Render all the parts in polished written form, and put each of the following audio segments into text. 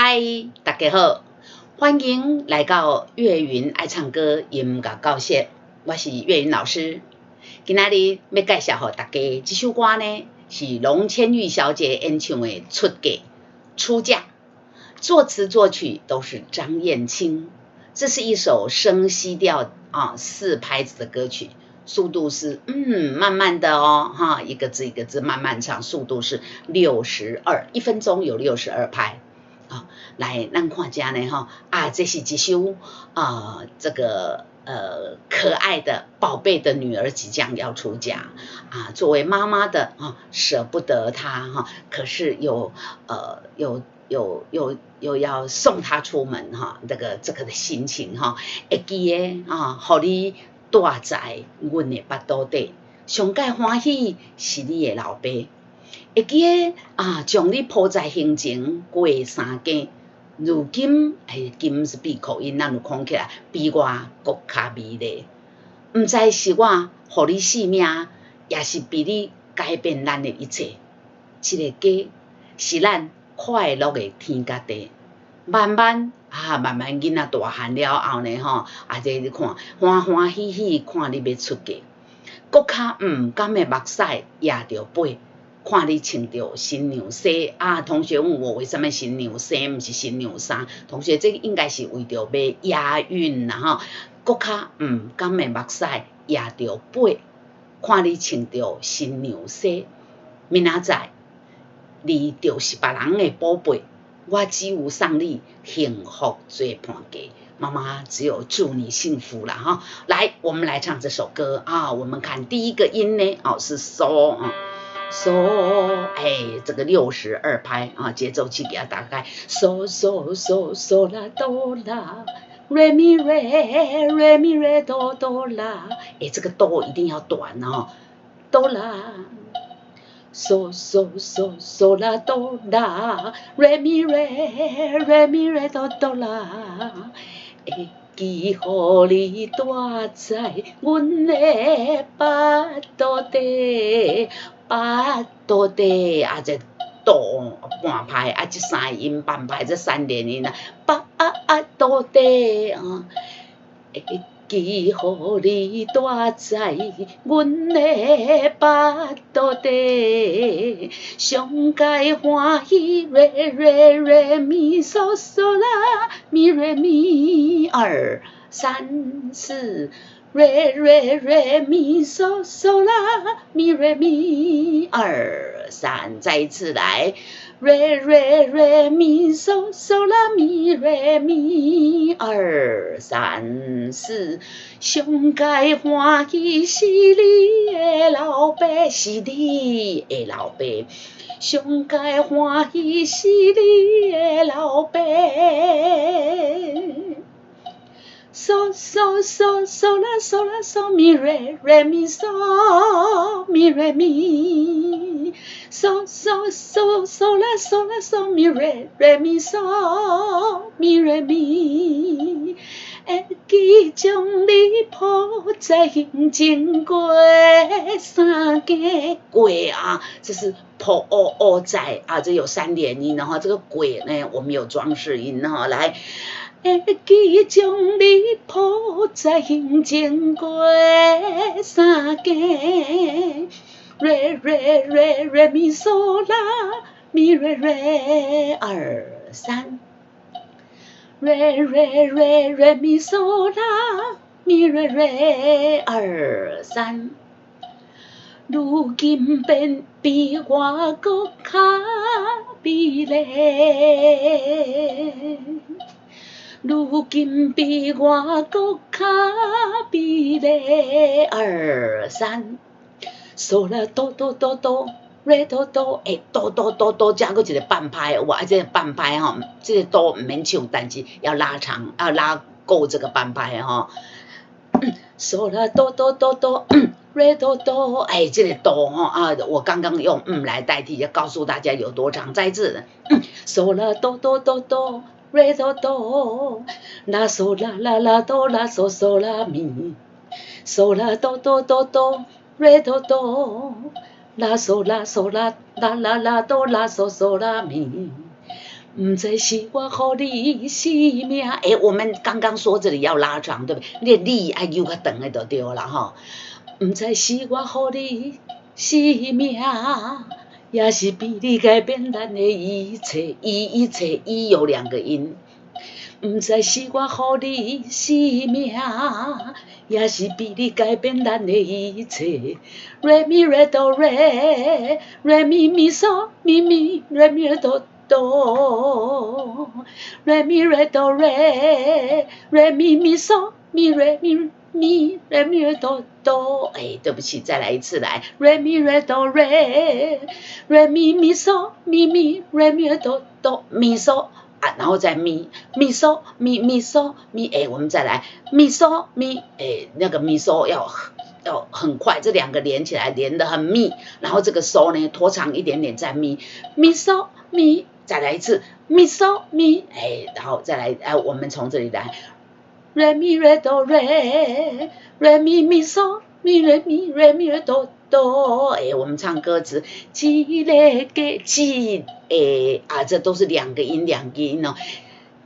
嗨，大家好，欢迎来到岳云爱唱歌音乐教室，我是岳云老师。今仔日要介绍给大家这首歌呢，是龙千玉小姐演唱的《出嫁》，出嫁，作词作曲都是张燕青。这是一首升 C 调4拍子的歌曲，速度是慢慢的哦，一个字一个字慢慢唱，速度是62，1分钟有62拍。来，咱看下呢这是一首这个可爱的宝贝的女儿即将要出嫁作为妈妈的舍不得她可是又要送她出门这个的心情会记得互你住在阮的腹肚底，上界欢喜是你的老爸。会记得将你抱在胸前过3更，如今金是闭口音，咱有看起来比我更加美丽。不知是我互你性命，也是比你改变咱的一切。这个家是咱快乐的天甲地。慢慢囡仔大汉了后呢这你看欢欢喜喜看你要出嫁，国较甘的目屎也着飞。看你穿着新娘衫同学问我为什么新娘衫不是新娘衫？同学，这应该是为着要押韵啦国较甘的目屎也着飞，看你穿着新娘衫，明仔载你就是别人的宝贝，我只有送你幸福做伴嫁。妈妈只有祝你幸福了来，我们来唱这首歌我们看第一个音呢是嗦这个62拍节奏器给它打开，嗦嗦嗦嗦啦哆啦瑞咪瑞瑞咪瑞哆哆啦，这个哆一定要短哆啦嗦嗦嗦嗦啦哆啦瑞咪瑞瑞咪瑞哆哆啦，会记互你住在阮的腹肚底，腹肚底这肚半拍这3音半拍，这3连音腹肚底会记互你住在阮的腹肚底，上界欢喜瑞瑞瑞咪嗦嗦啦咪瑞咪2、3、4，瑞瑞瑞咪嗦嗦啦咪瑞咪2、3，再一次来，瑞瑞瑞咪嗦嗦啦咪瑞咪2、3、4，上界欢喜是你的老爸，是你的老爸，上界欢喜是你的老爸。嗦嗦嗦嗦啦嗦啦嗦咪瑞瑞咪嗦咪瑞咪，嗦嗦嗦嗦啦嗦啦嗦咪瑞瑞咪嗦咪瑞咪，会记将你抱在胸前过3更过这是抱在这有3连音这个过呢我们有装饰音来。会记将你抱在胸前过3更，瑞瑞瑞瑞咪嗦啦咪瑞瑞2、3，瑞瑞瑞瑞咪嗦啦咪瑞瑞2、3，如今变比我更加美丽。如今比我更加美丽2、3，嗦啦哆哆哆哆瑞哆哆哆哆哆哆加个一个半拍这个半拍这个哆不免唱，但是要拉长拉够这个半拍嗦啦哆哆哆哆瑞哆哆这个哆我刚刚用来代替，告诉大家有多长，再次嗦啦哆哆哆哆瑞哆哆，啦嗦啦啦啦哆啦嗦嗦啦咪，嗦啦哆哆哆哆瑞哆哆，啦嗦啦嗦啦啦啦啦哆啦嗦嗦啦咪，不知是我予你生命。我们刚刚说这里要拉长，对不对？你力爱游较长的就对了哈。不知是我予你生命，也是比你改变咱的一切，一切有2个音。不知是我予你生命，也是比你改变咱的一切。Re mi re do re re mi mi so mi mi re mi re do do re mi re do re re mi mi so mi re mi mi re mi re do do。对不起，再来一次来 ，re mi re do re re mi mi so mi mi re mi re do do mi so。然后再咪咪嗦咪咪嗦咪，我们再来咪嗦咪，那个咪嗦要很快，这2个连起来连得很密，然后这个嗦呢拖长一点点再咪咪嗦咪，再来一次咪嗦咪，然后再来，我们从这里来 re mi re do re re mi mi so mi re mi re mi re do do。我们唱歌词，一个给一。这都是2个音2个音哦。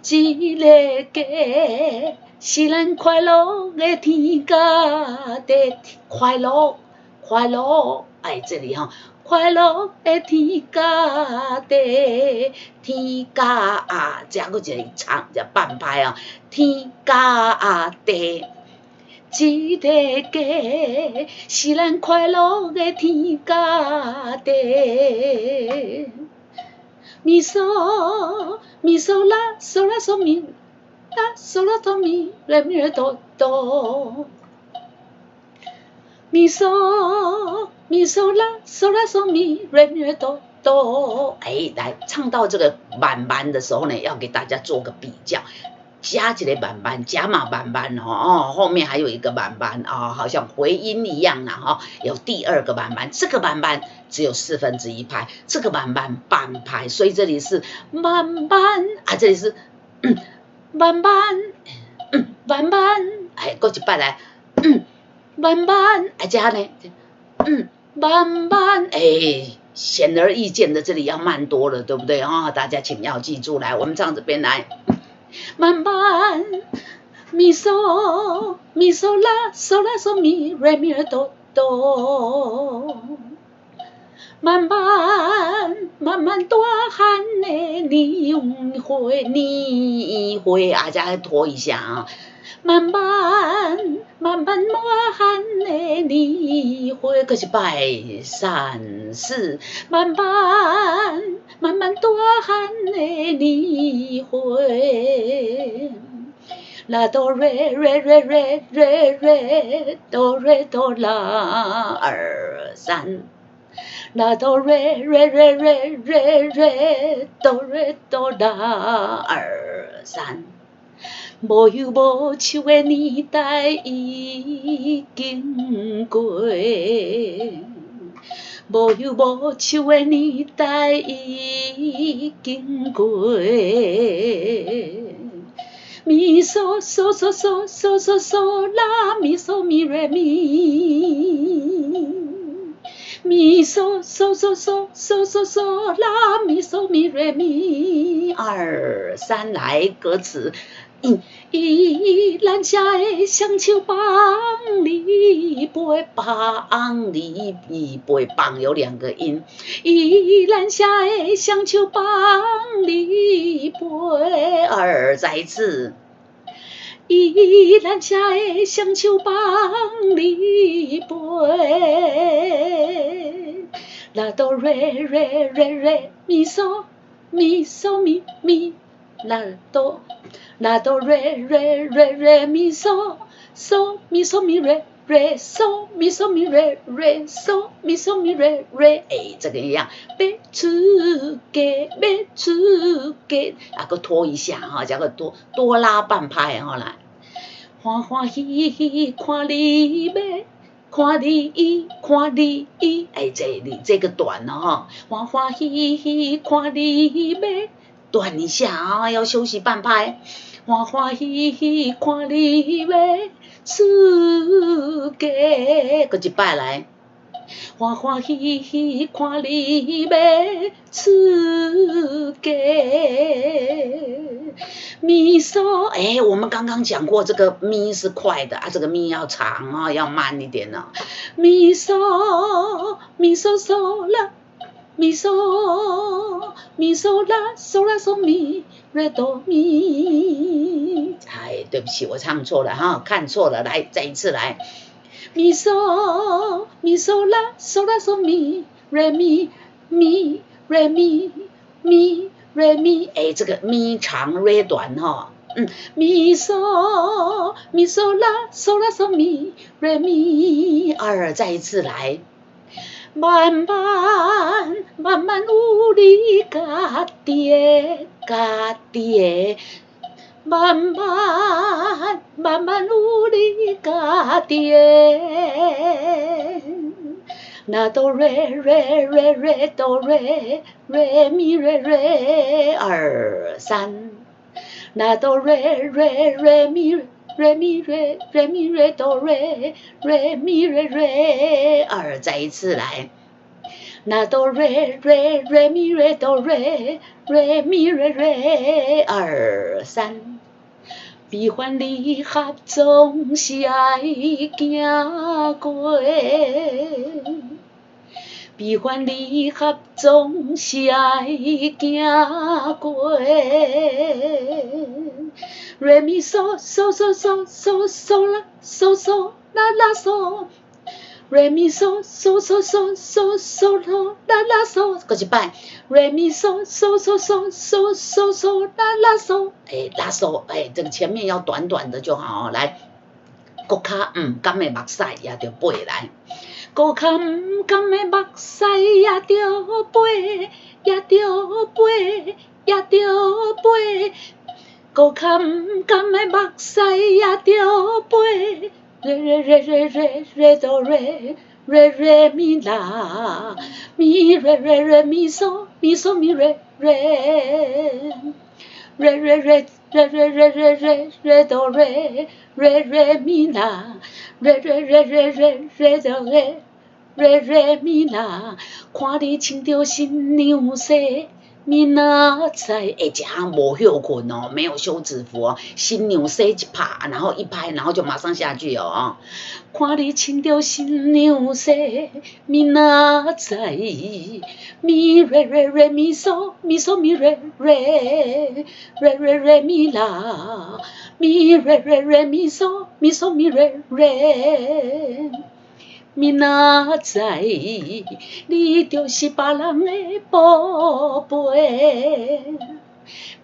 一个给是咱快乐的天家地，快乐快乐，这里哈，快乐的天家地，天家这个一个唱就半拍啊，天家地。一个家是咱快乐的天家地。咪嗦咪嗦啦嗦啦嗦咪啦嗦啦嗦咪来咪来哆哆。咪嗦咪嗦啦嗦啦嗦咪来咪来哆哆。来唱到这个慢慢的时候呢，要给大家做个比较。加一个慢慢，加码慢慢后面还有一个慢慢好像回音一样啦有第2个慢慢，这个慢慢只有1/4拍，这个慢慢半拍，所以这里是慢慢这里是慢慢慢慢，过一摆来慢慢这样呢慢慢显而易见的这里要慢多了，对不对大家请要记住来，我们唱这边来。慢慢咪嗦咪嗦啦嗦啦嗦咪来咪来哆哆。慢慢慢慢大汉的年会年会再拖一下慢慢慢慢大汉的年会，可是拜3、4，慢慢慢慢大汉的年会。啦哆瑞瑞瑞瑞瑞瑞哆瑞哆啦2、3。啦哆瑞瑞瑞瑞瑞瑞哆瑞哆啦2、3。无忧无愁的年代已经过，无忧无愁的年代已经过。咪嗦嗦嗦嗦嗦嗦嗦啦咪嗦咪瑞咪，咪嗦嗦嗦嗦嗦嗦嗦啦咪嗦咪瑞咪。2、3来歌词。依咱家的双手帮你背，帮你背，帮有2个音。依咱家的双手帮你背，2再一次。依咱家的双手帮你背，啦哆瑞瑞瑞瑞咪嗦咪嗦咪咪啦哆。啦哆瑞瑞瑞瑞咪嗦嗦咪嗦咪瑞瑞嗦咪嗦咪瑞瑞嗦咪嗦咪瑞瑞，这个一样。别出给别出给，个拖一下加个多拉半拍来。欢欢喜喜看你美，看你看你这个短欢欢喜喜看你美，短一下要休息半拍。欢欢喜喜看你美，出家，搁一摆来。欢欢喜喜看你要出家。咪嗦，我们刚刚讲过，这个咪是快的啊，这个咪要长啊，要慢一点呢。咪嗦咪嗦嗦啦，咪嗦咪嗦啦，嗦啦嗦咪瑞哆咪。对不起，我唱错了哈，看错了，来，再一次来。咪嗦咪嗦啦，嗦啦嗦咪瑞咪咪瑞咪咪瑞咪，这个咪长瑞短哈。咪嗦咪嗦啦，嗦啦嗦咪瑞咪。再一次来。慢慢慢慢有你家己的，慢慢慢慢有你家己的。那哆瑞瑞瑞瑞哆瑞瑞咪瑞瑞2、3，那哆瑞瑞瑞咪瑞咪瑞瑞咪瑞哆瑞瑞咪瑞瑞2，再一次来。那哆瑞瑞瑞咪瑞哆瑞瑞咪瑞瑞2、3，悲欢离合总是爱行过，悲欢离合总是爱行过。瑞咪嗦嗦嗦嗦嗦嗦啦嗦嗦啦啦嗦，瑞咪嗦嗦嗦嗦嗦嗦啦啦嗦，过一摆，瑞咪嗦嗦嗦嗦嗦嗦嗦啦啦嗦，啦嗦，这个前面要短短的就好，来，国卡甘的目屎也着背来，国卡甘的目屎也着背，也着背，也着背，国卡甘的目屎也着背。瑞瑞瑞瑞瑞瑞哆瑞瑞瑞咪啦，咪瑞瑞瑞咪嗦咪嗦咪瑞瑞，瑞瑞瑞瑞瑞瑞瑞瑞瑞哆瑞瑞瑞咪啦，瑞瑞瑞瑞瑞瑞哆瑞瑞瑞咪啦，看你穿着新娘婿。明仔载，这样无休困哦，没有休止符哦，新娘婿一拍，然后一拍，然后就马上下去哦。看你穿着新娘婿，明仔载，咪瑞瑞瑞咪嗦咪嗦咪瑞瑞，瑞瑞瑞咪啦，咪瑞瑞瑞咪嗦咪嗦咪瑞瑞。明仔载，你就是别人的宝贝。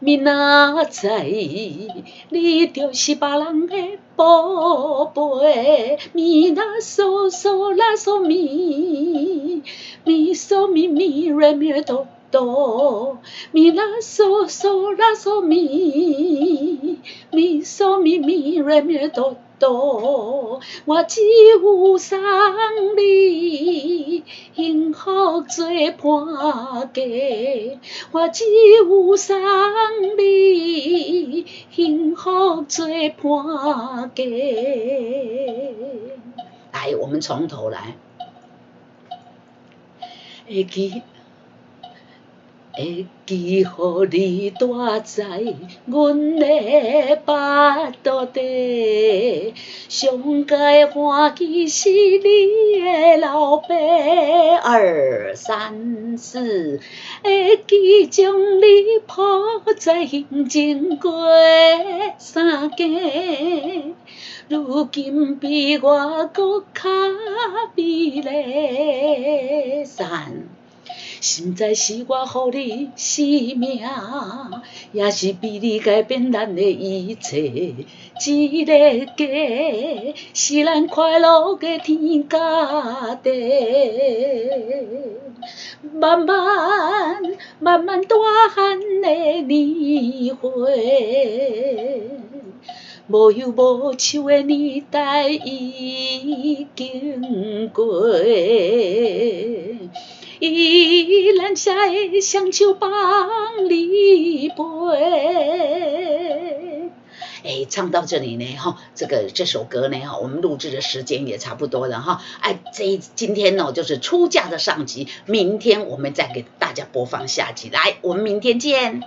明仔载，你就是别人的宝贝。咪啦嗦嗦啦嗦咪，咪嗦咪咪瑞咪瑞哆哆，咪啦嗦嗦啦嗦咪，咪嗦咪咪瑞咪瑞哆哆，我只有送你幸福做伴嫁，我只有送你幸福做伴嫁。来，我们从头来。会记互你住在阮的巴肚底，上界欢喜是你的老爸。2、3、4，会记将你抱在胸前过三更，如今比我搁较美丽。3，实在是我予你生命，也是比你改变咱的一切。一个家是咱快乐的天家地，慢慢慢慢大汉的年岁，无忧无愁的年代已经过。依然写双手帮你背，哎，唱到这里呢，这首歌呢，我们录制的时间也差不多了哈。哎，今天呢就是出嫁的上集，明天我们再给大家播放下集，来，我们明天见。